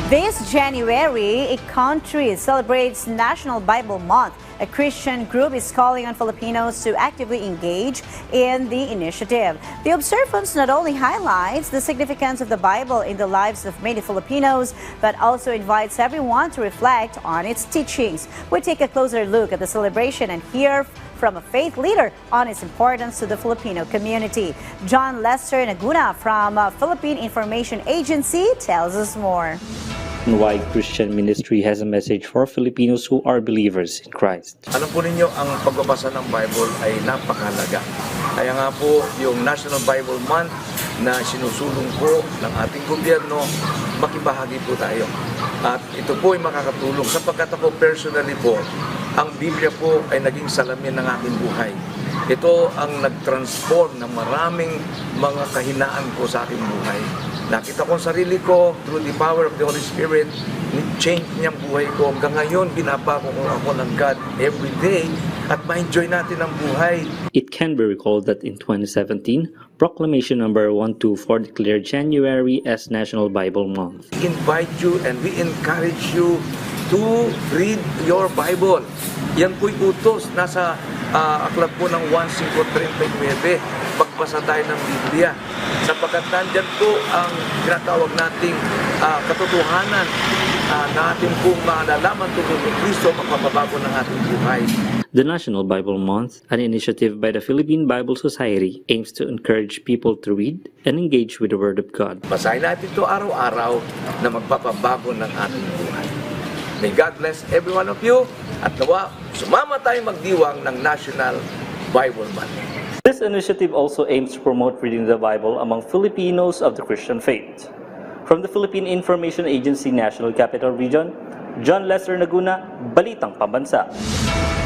This January, a country celebrates National Bible Month. A Christian group is calling on Filipinos to actively engage in the initiative. The observance not only highlights the significance of the Bible in the lives of many Filipinos, but also invites everyone to reflect on its teachings. We take a closer look at the celebration and hear from a faith leader on its importance to the Filipino community. John Lester Naguna from Philippine Information Agency tells us more. Why Christian Ministry has a message for Filipinos who are believers in Christ. Alam po ninyo, ang pagbabasa ng Bible ay napakahalaga. Kaya nga po, yung National Bible Month na sinusulong po ng ating gobyerno, makibahagi po tayo. At ito po ay makakatulong sapagkat ako personally po, ang Biblia po ay naging salamin ng aking buhay. Ito ang nag-transform ng maraming mga kahinaan ko sa aking buhay. Nakita ko ang sarili ko through the power of the Holy Spirit, change niyang buhay ko. Hanggang ngayon, binabako ako ng God every day at ma-enjoy natin ang buhay. It can be recalled that in 2017, Proclamation number 124 declared January as National Bible Month. We invite you and we encourage you to read your Bible. Yan po'y utos. Nasa aklat po ng 1:5:39. Pagbasa tayo ng Biblia. Sapagkat nandyan po ang tinatawag nating katotohanan na ating pong malalaman tungkol kay Kristo, magpapabago ng ating buhay. The National Bible Month, an initiative by the Philippine Bible Society, aims to encourage people to read and engage with the Word of God. Basahin natin ito araw-araw na magpapabago ng ating buhay. May God bless every one of you at nawa, sumama tayong magdiwang ng National Bible Month. This initiative also aims to promote reading the Bible among Filipinos of the Christian faith. From the Philippine Information Agency National Capital Region, John Lester Naguna, Balitang Pambansa.